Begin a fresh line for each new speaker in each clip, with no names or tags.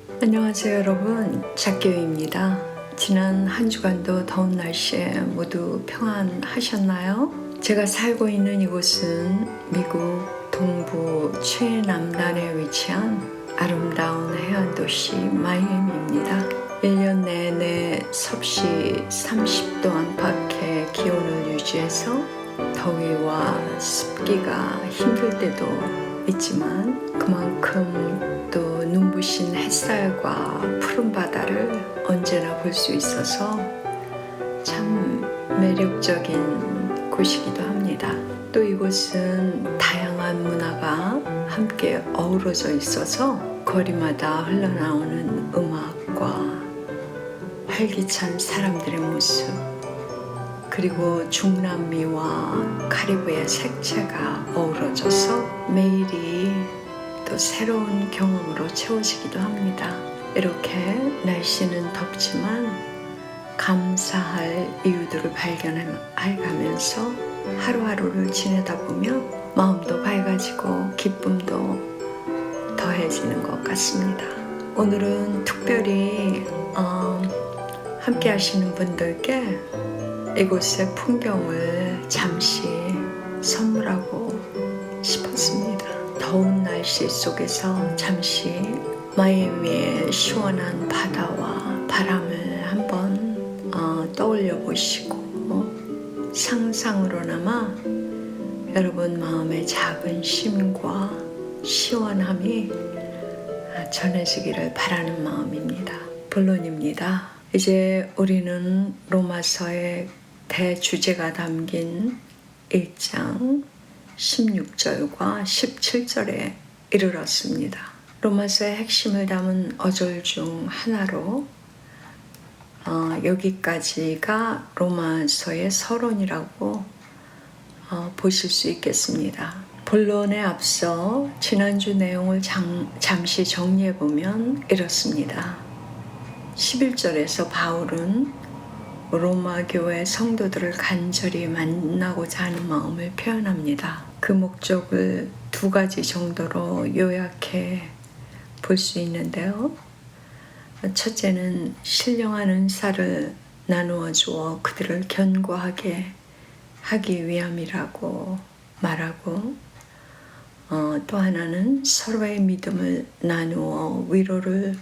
안녕하세요 여러분, 작교입니다. 지난 한 주간도 더운 날씨에 모두 평안하셨나요? 제가 살고 있는 이곳은 미국 동부 최남단에 위치한 아름다운 해안도시 마이애미입니다. 1년 내내 섭씨 30도 안팎의 기온을 유지해서 더위와 습기가 힘들 때도 있지만 그만큼 또 눈부신 햇살과 푸른 바다를 언제나 볼 수 있어서 참 매력적인 곳이기도 합니다. 또 이곳은 다양한 문화가 함께 어우러져 있어서 거리마다 흘러나오는 음악과 활기찬 사람들의 모습, 그리고 중남미와 카리브의 색채가 어우러져서 매일이 또 새로운 경험으로 채워지기도 합니다. 이렇게 날씨는 덥지만 감사할 이유들을 발견해가면서 하루하루를 지내다 보면 마음도 밝아지고 기쁨도 더해지는 것 같습니다. 오늘은 특별히 함께 하시는 분들께 이곳의 풍경을 잠시 선물하고 싶었습니다. 더운 날씨 속에서 잠시 마이애미의 시원한 바다와 바람을 한번 떠올려 보시고 상상으로나마 여러분 마음의 작은 쉼과 시원함이 전해지기를 바라는 마음입니다. 본론입니다. 이제 우리는 로마서의 대주제가 담긴 1장 16절과 17절에 이르렀습니다. 로마서의 핵심을 담은 어절 중 하나로 여기까지가 로마서의 서론이라고 보실 수 있겠습니다. 본론에 앞서 지난주 내용을 잠시 정리해보면 이렇습니다. 11절에서 바울은 로마 교회 성도들을 간절히 만나고자 하는 마음을 표현합니다. 그 목적을 두 가지 정도로 요약해 볼 수 있는데요. 첫째는 신령한 은사를 나누어 주어 그들을 견고하게 하기 위함이라고 말하고, 또 하나는 서로의 믿음을 나누어 위로를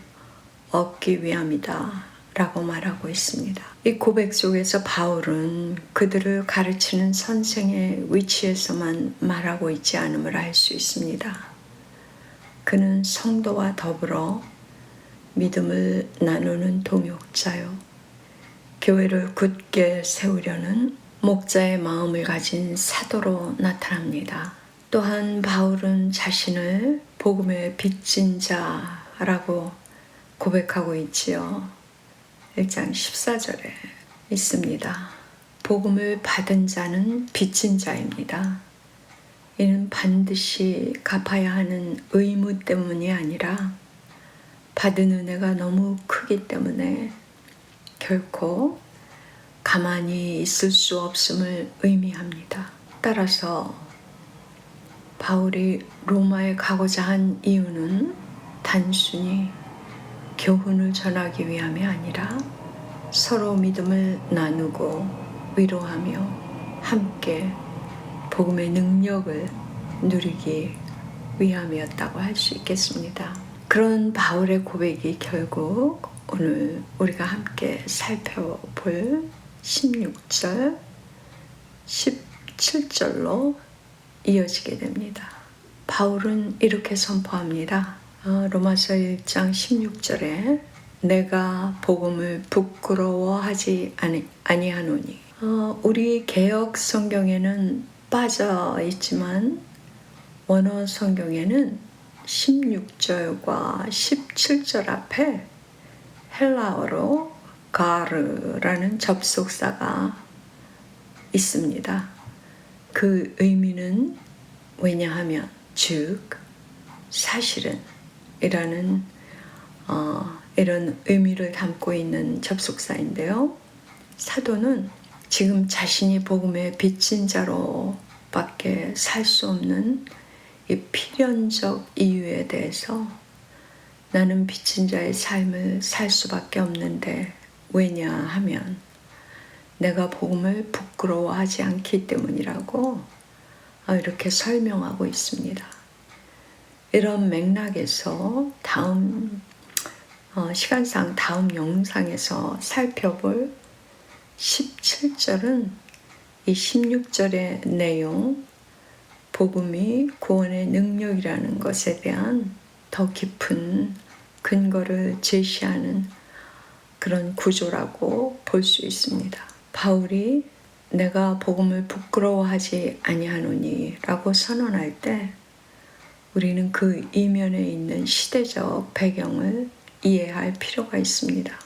얻기 위함이다 라고 말하고 있습니다. 이 고백 속에서 바울은 그들을 가르치는 선생의 위치에서만 말하고 있지 않음을 알 수 있습니다. 그는 성도와 더불어 믿음을 나누는 동역자요, 교회를 굳게 세우려는 목자의 마음을 가진 사도로 나타납니다. 또한 바울은 자신을 복음의 빚진 자라고 고백하고 있지요. 1장 14절에 있습니다. 복음을 받은 자는 빚진 자입니다. 이는 반드시 갚아야 하는 의무 때문이 아니라 받은 은혜가 너무 크기 때문에 결코 가만히 있을 수 없음을 의미합니다. 따라서 바울이 로마에 가고자 한 이유는 단순히 교훈을 전하기 위함이 아니라 서로 믿음을 나누고 위로하며 함께 복음의 능력을 누리기 위함이었다고 할 수 있겠습니다. 그런 바울의 고백이 결국 오늘 우리가 함께 살펴볼 16절, 17절로 이어지게 됩니다. 바울은 이렇게 선포합니다. 로마서 1장 16절에 내가 복음을 부끄러워하지 아니하노니. 우리 개역 성경에는 빠져 있지만 원어 성경에는 16절과 17절 앞에 헬라어로 가르라는 접속사가 있습니다. 그 의미는 왜냐하면 즉 사실은 이라는 이런 의미를 담고 있는 접속사인데요. 사도는 지금 자신이 복음의 빚진 자로밖에 살 수 없는 이 필연적 이유에 대해서 나는 빚진 자의 삶을 살 수밖에 없는데 왜냐하면 내가 복음을 부끄러워하지 않기 때문이라고 이렇게 설명하고 있습니다. 이런 맥락에서 시간상 다음 영상에서 살펴볼 17절은 이 16절의 내용, 복음이 구원의 능력이라는 것에 대한 더 깊은 근거를 제시하는 그런 구조라고 볼 수 있습니다. 바울이 내가 복음을 부끄러워하지 아니하노니 라고 선언할 때 우리는 그 이면에 있는 시대적 배경을 이해할 필요가 있습니다.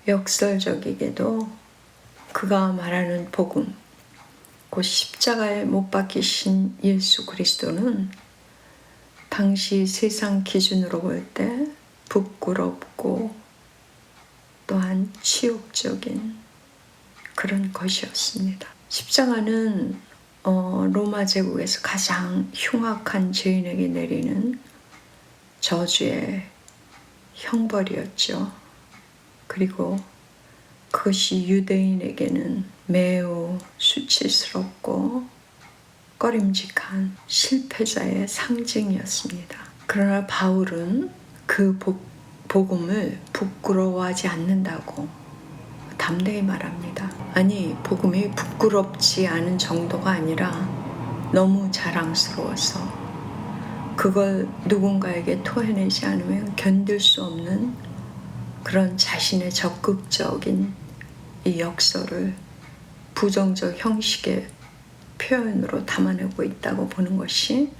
역설적이게도 그가 말하는 복음, 곧 십자가에 못 박히신 예수 그리스도는 당시 세상 기준으로 볼 때 부끄럽고 또한 치욕적인 그런 것이었습니다. 십자가는 로마 제국에서 가장 흉악한 죄인에게 내리는 저주의 형벌이었죠. 그리고 그것이 유대인에게는 매우 수치스럽고 꺼림직한 실패자의 상징이었습니다. 그러나 바울은 그 복음을 부끄러워하지 않는다고 담대히 말합니다. 아니, 복음이 부끄럽지 않은 정도가 아니라 너무 자랑스러워서 그걸 누군가에게 토해내지 않으면 견딜 수 없는 그런 자신의 적극적인 이 역설을 부정적 형식의 표현으로 담아내고 있다고 보는 것이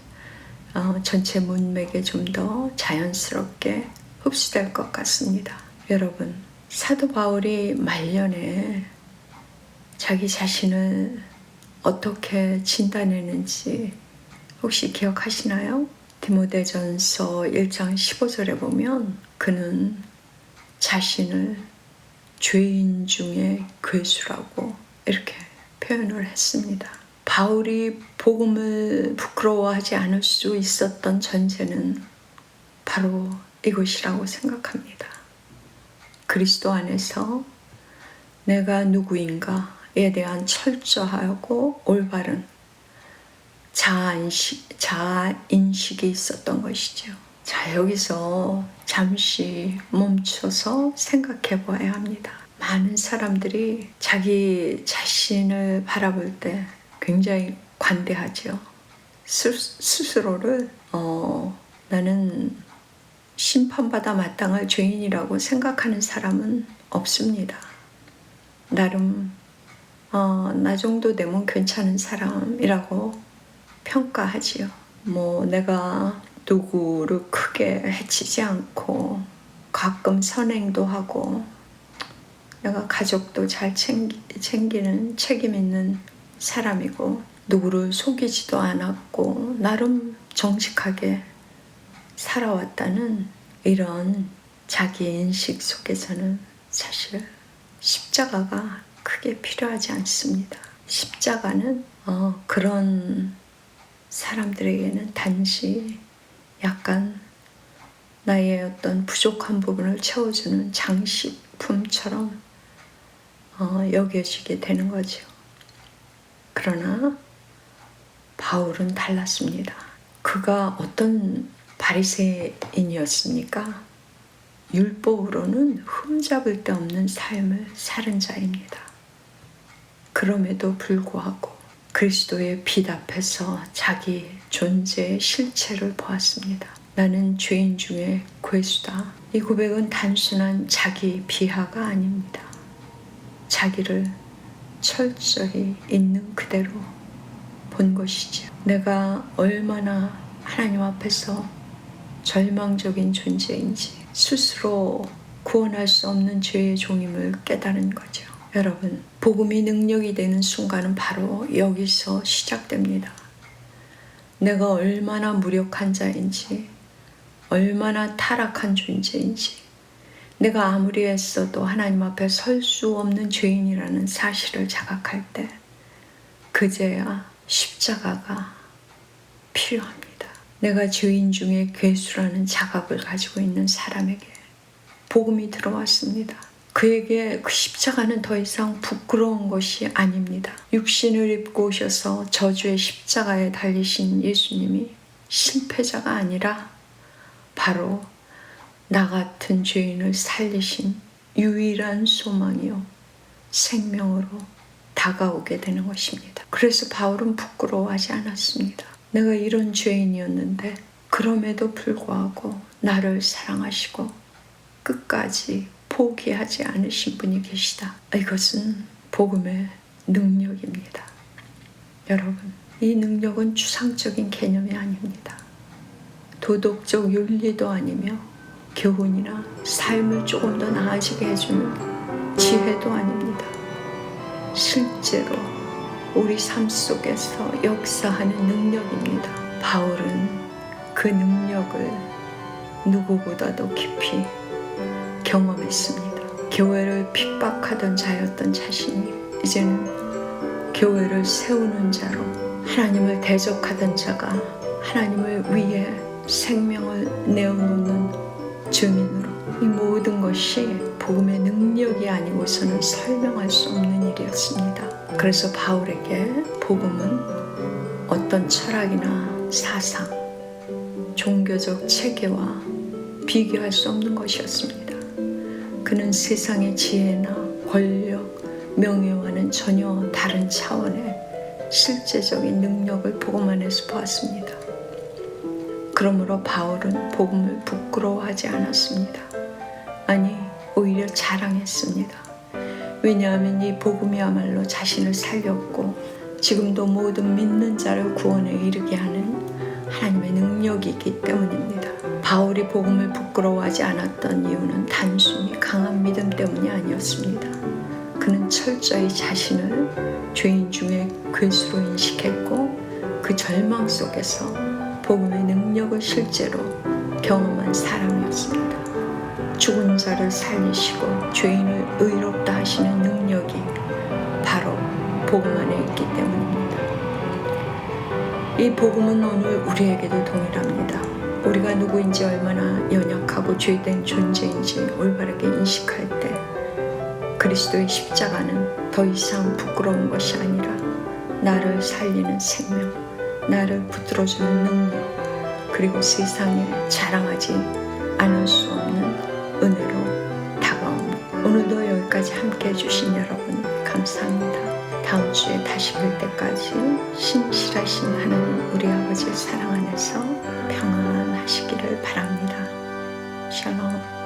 전체 문맥에 좀 더 자연스럽게 흡수될 것 같습니다. 여러분, 사도 바울이 말년에 자기 자신을 어떻게 진단했는지 혹시 기억하시나요? 디모데전서 1장 15절에 보면 그는 자신을 죄인 중에 괴수라고 이렇게 표현을 했습니다. 바울이 복음을 부끄러워하지 않을 수 있었던 전제는 바로 이것이라고 생각합니다. 그리스도 안에서 내가 누구인가에 대한 철저하고 올바른 자아인식이 있었던 것이죠. 자, 여기서 잠시 멈춰서 생각해 봐야 합니다. 많은 사람들이 자기 자신을 바라볼 때 굉장히 관대하죠. 스스로를 나는 심판받아 마땅할 죄인이라고 생각하는 사람은 없습니다. 나름 나 정도 되면 괜찮은 사람이라고 평가하지요. 내가 누구를 크게 해치지 않고 가끔 선행도 하고 내가 가족도 잘 챙기는 책임 있는 사람이고 누구를 속이지도 않았고 나름 정직하게 살아왔다는 이런 자기 인식 속에서는 사실 십자가가 크게 필요하지 않습니다. 십자가는 그런 사람들에게는 단지 약간 나의 어떤 부족한 부분을 채워주는 장식품처럼 여겨지게 되는 거죠. 그러나 바울은 달랐습니다. 그가 어떤 바리새인이었습니까? 율법으로는 흠잡을 데 없는 삶을 사는 자입니다. 그럼에도 불구하고 그리스도의 빛 앞에서 자기 존재의 실체를 보았습니다. 나는 죄인 중에 괴수다. 이 고백은 단순한 자기 비하가 아닙니다. 자기를 철저히 있는 그대로 본 것이죠. 내가 얼마나 하나님 앞에서 절망적인 존재인지 스스로 구원할 수 없는 죄의 종임을 깨달은 거죠. 여러분, 복음이 능력이 되는 순간은 바로 여기서 시작됩니다. 내가 얼마나 무력한 자인지, 얼마나 타락한 존재인지, 내가 아무리 애써도 하나님 앞에 설 수 없는 죄인이라는 사실을 자각할 때 그제야 십자가가 필요합니다. 내가 죄인 중에 괴수라는 자각을 가지고 있는 사람에게 복음이 들어왔습니다. 그에게 그 십자가는 더 이상 부끄러운 것이 아닙니다. 육신을 입고 오셔서 저주의 십자가에 달리신 예수님이 실패자가 아니라 바로 나 같은 죄인을 살리신 유일한 소망이요 생명으로 다가오게 되는 것입니다. 그래서 바울은 부끄러워하지 않았습니다. 내가 이런 죄인이었는데 그럼에도 불구하고 나를 사랑하시고 끝까지 포기하지 않으신 분이 계시다. 이것은 복음의 능력입니다. 여러분, 이 능력은 추상적인 개념이 아닙니다. 도덕적 윤리도 아니며 교훈이나 삶을 조금 더 나아지게 해주는 지혜도 아닙니다. 실제로 우리 삶 속에서 역사하는 능력입니다. 바울은 그 능력을 누구보다도 깊이 경험했습니다. 교회를 핍박하던 자였던 자신이 이제는 교회를 세우는 자로, 하나님을 대적하던 자가 하나님을 위해 생명을 내어놓는 증인으로, 이 모든 것이 복음의 능력이 아니고서는 설명할 수 없는 일이었습니다. 그래서 바울에게 복음은 어떤 철학이나 사상, 종교적 체계와 비교할 수 없는 것이었습니다. 그는 세상의 지혜나 권력, 명예와는 전혀 다른 차원의 실제적인 능력을 복음 안에서 보았습니다. 그러므로 바울은 복음을 부끄러워하지 않았습니다. 아니, 오히려 자랑했습니다. 왜냐하면 이 복음이야말로 자신을 살렸고 지금도 모든 믿는 자를 구원에 이르게 하는 하나님의 능력이기 때문입니다. 바울이 복음을 부끄러워하지 않았던 이유는 단순히 강한 믿음 때문이 아니었습니다. 그는 철저히 자신을 죄인 중에 괴수로 인식했고 그 절망 속에서 복음의 능력을 실제로 경험한 사람이었습니다. 죽은 자를 살리시고 죄인을 의롭다 하시는 능력이 바로 복음 안에 있기 때문입니다. 이 복음은 오늘 우리에게도 동일합니다. 우리가 누구인지, 얼마나 연약하고 죄된 존재인지 올바르게 인식할 때 그리스도의 십자가는 더 이상 부끄러운 것이 아니라 나를 살리는 생명, 나를 붙들어주는 능력, 그리고 세상에 자랑하지 않을 수 없는 은혜로 다가옵니다. 오늘도 여기까지 함께 해주신 여러분 감사합니다. 다음 주에 다시 뵐 때까지 신실하신 하나님 우리 아버지의 사랑 안에서 평안하시기를 바랍니다. 샬롬.